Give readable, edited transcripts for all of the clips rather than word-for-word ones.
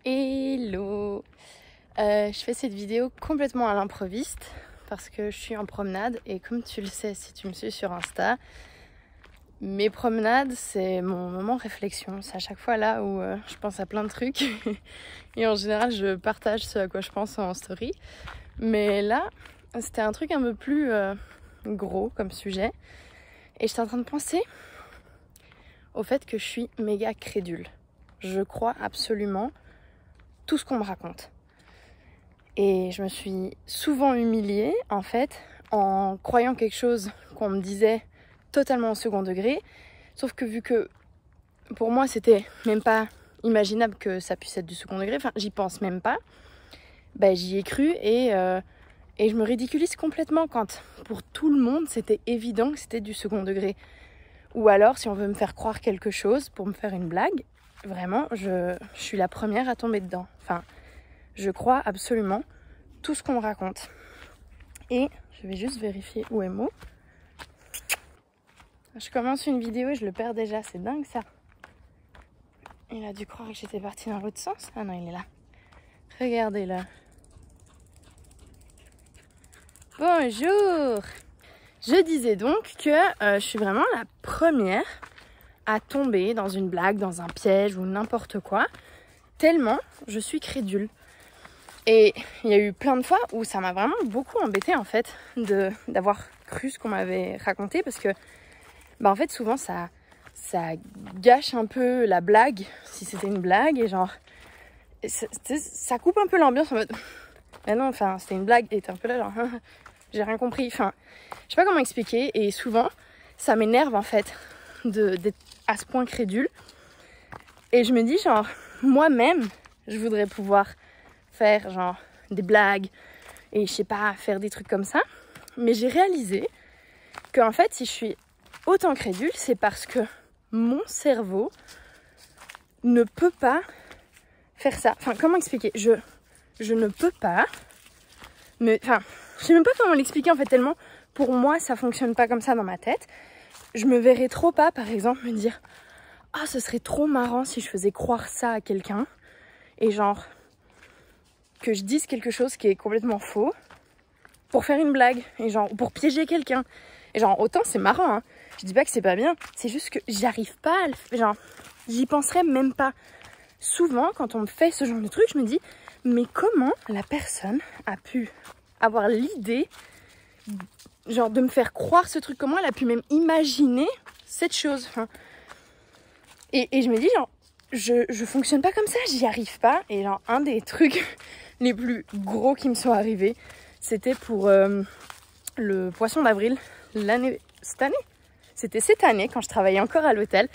Hello. Je fais cette vidéo complètement à l'improviste parce que je suis en promenade et comme tu le sais si tu me suis sur Insta, mes promenades c'est mon moment réflexion. C'est à chaque fois là où je pense à plein de trucs et en général je partage ce à quoi je pense en story. Mais là c'était un truc un peu plus gros comme sujet et j'étais en train de penser au fait que je suis méga crédule. Je crois absolument tout ce qu'on me raconte. Et je me suis souvent humiliée, en fait, en croyant quelque chose qu'on me disait totalement au second degré. Sauf que vu que, pour moi, c'était même pas imaginable que ça puisse être du second degré, enfin, j'y pense même pas, ben, j'y ai cru et je me ridiculise complètement quand, pour tout le monde, c'était évident que c'était du second degré. Ou alors, si on veut me faire croire quelque chose pour me faire une blague, vraiment, je suis la première à tomber dedans. Enfin, je crois absolument tout ce qu'on me raconte. Et je vais juste vérifier où est Mo. Je commence une vidéo et je le perds déjà, c'est dingue ça. Il a dû croire que j'étais partie dans l'autre sens. Ah non, il est là. Regardez là. Bonjour. Je disais donc que je suis vraiment la première à tomber dans une blague, dans un piège ou n'importe quoi, tellement je suis crédule. Et il y a eu plein de fois où ça m'a vraiment beaucoup embêtée en fait d'avoir cru ce qu'on m'avait raconté parce que bah en fait souvent ça gâche un peu la blague si c'était une blague et genre ça coupe un peu l'ambiance en mode mais non enfin c'était une blague et t'es un peu là genre j'ai rien compris, enfin je sais pas comment expliquer et souvent ça m'énerve en fait d'être à ce point crédule et je me dis genre moi-même je voudrais pouvoir faire genre des blagues et je sais pas faire des trucs comme ça, mais j'ai réalisé que en fait si je suis autant crédule c'est parce que mon cerveau ne peut pas faire ça. Enfin comment expliquer, je ne peux pas mais enfin je sais même pas comment l'expliquer en fait tellement pour moi ça fonctionne pas comme ça dans ma tête. Je me verrais trop pas par exemple me dire ah ce serait trop marrant si je faisais croire ça à quelqu'un et genre que je dise quelque chose qui est complètement faux pour faire une blague et genre pour piéger quelqu'un et genre autant c'est marrant hein. Je dis pas que c'est pas bien, c'est juste que j'y arrive pas à le faire, genre j'y penserais même pas. Souvent quand on me fait ce genre de truc je me dis mais comment la personne a pu avoir l'idée genre de me faire croire ce truc, comment elle a pu même imaginer cette chose enfin, et je me dis genre je fonctionne pas comme ça, j'y arrive pas et genre un des trucs les plus gros qui me sont arrivés c'était pour le poisson d'avril c'était cette année quand je travaillais encore à l'hôtel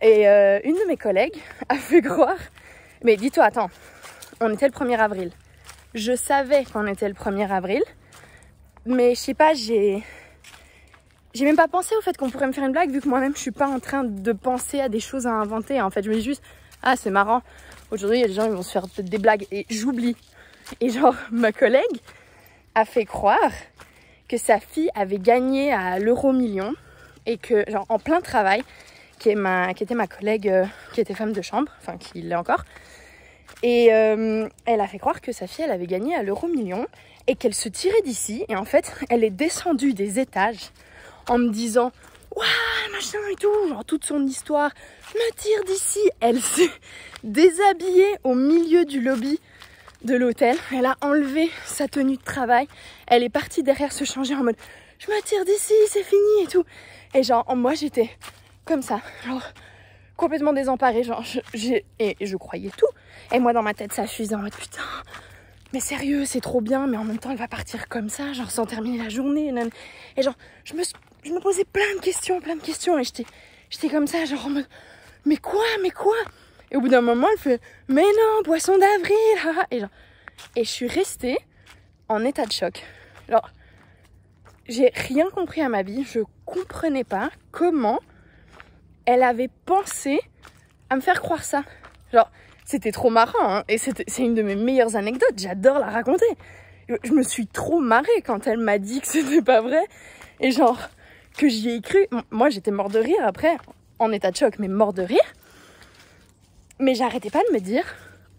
et une de mes collègues a fait croire mais dis-toi attends on était le 1er avril je savais qu'on était le 1er avril mais je sais pas j'ai même pas pensé au fait qu'on pourrait me faire une blague vu que moi-même je suis pas en train de penser à des choses à inventer en fait je me dis juste ah c'est marrant aujourd'hui il y a des gens qui vont se faire peut-être des blagues et j'oublie et genre ma collègue a fait croire que sa fille avait gagné à l'euro-million et que genre en plein travail qui était ma collègue qui était femme de chambre enfin qui l'est encore et elle a fait croire que sa fille elle avait gagné à l'euro-million et qu'elle se tirait d'ici et en fait elle est descendue des étages en me disant waouh machin et tout genre toute son histoire je me tire d'ici. Elle s'est déshabillée au milieu du lobby de l'hôtel, elle a enlevé sa tenue de travail, elle est partie derrière se changer en mode je me tire d'ici c'est fini et tout et genre moi j'étais comme ça genre complètement désemparée genre et je croyais tout et moi dans ma tête ça fusait en mode putain mais sérieux c'est trop bien mais en même temps elle va partir comme ça genre sans terminer la journée et genre je me posais plein de questions et j'étais comme ça genre en mode mais quoi et au bout d'un moment elle fait mais non poisson d'avril et je suis restée en état de choc genre j'ai rien compris à ma vie, je comprenais pas comment elle avait pensé à me faire croire ça genre c'était trop marrant hein, et c'est une de mes meilleures anecdotes, j'adore la raconter. Je me suis trop marrée quand elle m'a dit que c'était pas vrai et genre que j'y ai cru. Moi j'étais mort de rire après, en état de choc mais mort de rire. Mais j'arrêtais pas de me dire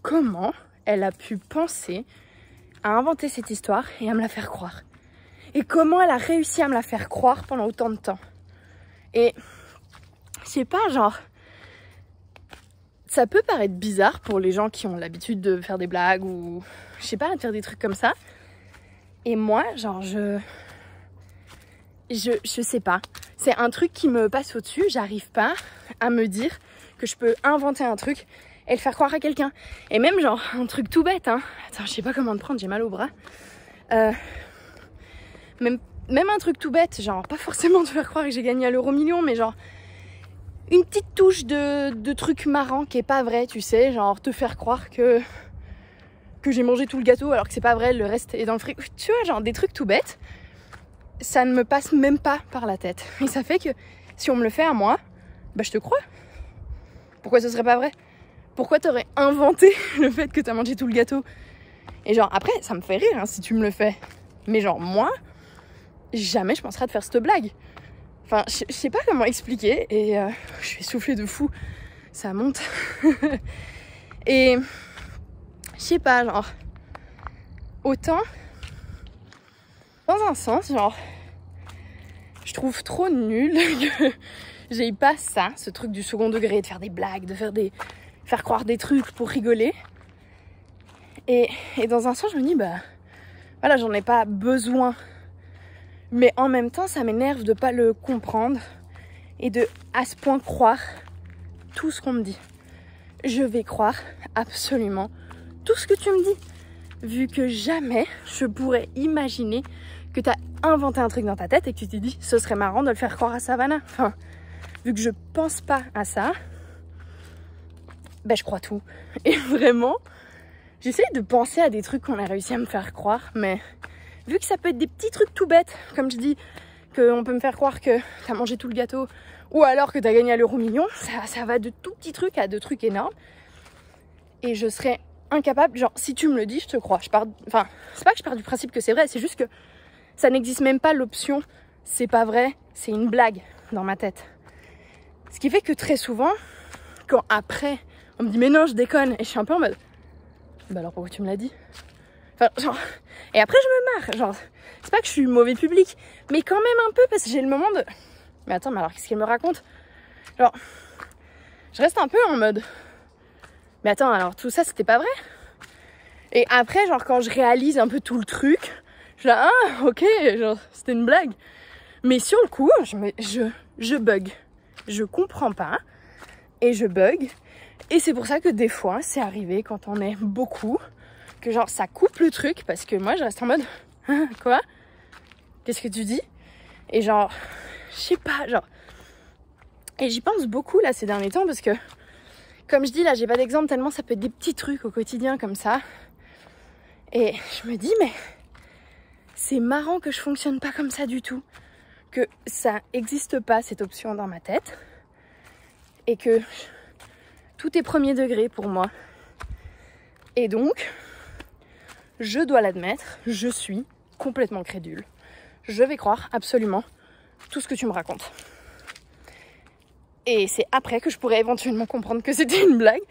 comment elle a pu penser à inventer cette histoire et à me la faire croire. Et comment elle a réussi à me la faire croire pendant autant de temps. Et je sais pas, genre, ça peut paraître bizarre pour les gens qui ont l'habitude de faire des blagues ou, je sais pas, de faire des trucs comme ça. Et moi, genre, je sais pas. C'est un truc qui me passe au-dessus. J'arrive pas à me dire que je peux inventer un truc et le faire croire à quelqu'un. Et même genre un truc tout bête, hein. Attends, je sais pas comment te prendre, j'ai mal au bras. Même un truc tout bête, genre pas forcément te faire croire que j'ai gagné à l'euro-million, mais genre une petite touche de truc marrant qui est pas vrai, tu sais, genre te faire croire que j'ai mangé tout le gâteau alors que c'est pas vrai, le reste est dans le frigo. Tu vois, genre des trucs tout bêtes, ça ne me passe même pas par la tête. Et ça fait que si on me le fait à moi, bah je te crois. Pourquoi ce serait pas vrai? Pourquoi t'aurais inventé le fait que t'as mangé tout le gâteau? Et genre après, ça me fait rire hein, si tu me le fais. Mais genre moi, jamais je penserais à te faire cette blague. Enfin, je sais pas comment expliquer et je suis essoufflée de fou. Ça monte. Et je sais pas, genre autant dans un sens, genre je trouve trop nul que j'aille pas ça, ce truc du second degré, de faire des blagues, de faire croire des trucs pour rigoler. Et dans un sens, je me dis, bah voilà, j'en ai pas besoin. Mais en même temps, ça m'énerve de pas le comprendre et de à ce point croire tout ce qu'on me dit. Je vais croire absolument tout ce que tu me dis, vu que jamais je pourrais imaginer que tu as inventé un truc dans ta tête et que tu t'es dit ce serait marrant de le faire croire à Savannah. Enfin, vu que je pense pas à ça, ben je crois tout. Et vraiment, j'essaye de penser à des trucs qu'on a réussi à me faire croire, mais vu que ça peut être des petits trucs tout bêtes, comme je dis, qu'on peut me faire croire que t'as mangé tout le gâteau, ou alors que t'as gagné à l'euro-million, ça va de tout petits trucs à de trucs énormes. Et je serais incapable, genre si tu me le dis, je te crois. Enfin, c'est pas que je pars du principe que c'est vrai, c'est juste que ça n'existe même pas l'option c'est pas vrai, c'est une blague dans ma tête. Ce qui fait que très souvent, quand après on me dit mais non je déconne, et je suis un peu en mode bah alors pourquoi tu me l'as dit? Enfin, genre, et après je me marre, genre, c'est pas que je suis mauvais public, mais quand même un peu parce que j'ai le moment de mais attends, mais alors qu'est-ce qu'elle me raconte? Genre, je reste un peu en mode mais attends, alors tout ça c'était pas vrai? Et après, genre quand je réalise un peu tout le truc, je suis là, ah ok, genre c'était une blague. Mais sur le coup, je bug. Je comprends pas et je bug. Et c'est pour ça que des fois, c'est arrivé quand on est beaucoup, que genre ça coupe le truc parce que moi je reste en mode hein, quoi? Qu'est-ce que tu dis? Et genre, je sais pas, genre. Et j'y pense beaucoup là ces derniers temps parce que, comme je dis là, j'ai pas d'exemple tellement ça peut être des petits trucs au quotidien comme ça. Et je me dis, mais c'est marrant que je fonctionne pas comme ça du tout. Que ça existe pas cette option dans ma tête. Et que tout est premier degré pour moi. Et donc, je dois l'admettre, je suis complètement crédule. Je vais croire absolument tout ce que tu me racontes. Et c'est après que je pourrais éventuellement comprendre que c'était une blague.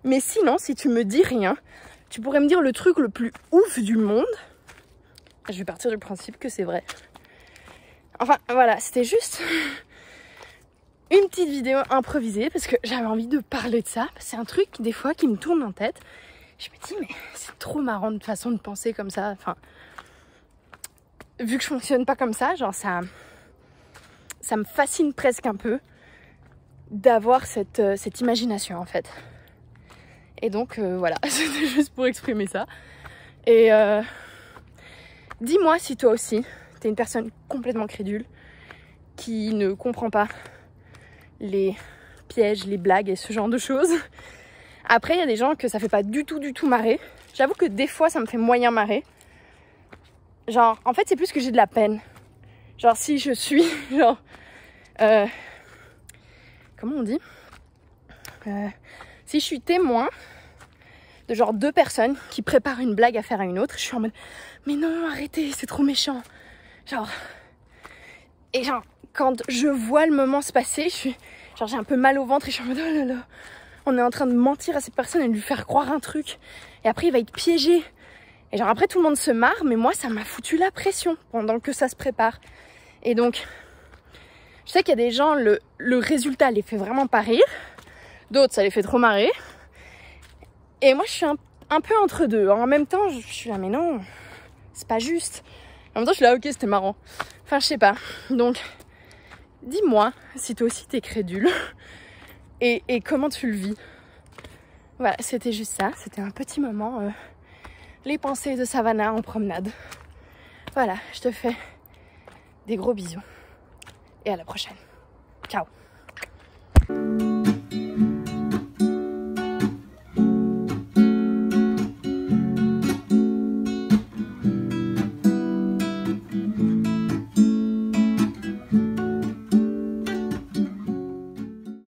Mais sinon, si tu me dis rien, tu pourrais me dire le truc le plus ouf du monde. Je vais partir du principe que c'est vrai. Enfin, voilà, c'était juste une petite vidéo improvisée parce que j'avais envie de parler de ça. C'est un truc, des fois, qui me tourne en tête. Je me dis, mais c'est trop marrant de façon de penser comme ça. Enfin, vu que je fonctionne pas comme ça, genre ça me fascine presque un peu d'avoir cette imagination, en fait. Et donc, voilà, c'était juste pour exprimer ça. Et dis-moi si toi aussi, t'es une personne complètement crédule, qui ne comprend pas les pièges, les blagues et ce genre de choses. Après, il y a des gens que ça fait pas du tout marrer. J'avoue que des fois, ça me fait moyen marrer. Genre, en fait, c'est plus que j'ai de la peine. Genre, si je suis, genre... comment on dit? Si je suis témoin de genre deux personnes qui préparent une blague à faire à une autre, je suis en mode mais non, arrêtez, c'est trop méchant. Genre, et genre quand je vois le moment se passer, j'ai un peu mal au ventre et je suis en mode oh là là, on est en train de mentir à cette personne et de lui faire croire un truc. Et après, il va être piégé. Et genre après, tout le monde se marre, mais moi, ça m'a foutu la pression pendant que ça se prépare. Et donc, je sais qu'il y a des gens, le résultat les fait vraiment pas rire. D'autres, ça les fait trop marrer. Et moi, je suis un peu entre deux. En même temps, je suis là, mais non, c'est pas juste. En même temps, je suis là, ok, c'était marrant. Enfin, je sais pas. Donc, dis-moi si toi aussi t'es crédule. Et comment tu le vis. Voilà, c'était juste ça. C'était un petit moment. Les pensées de Savannah en promenade. Voilà, je te fais des gros bisous. Et à la prochaine. Ciao.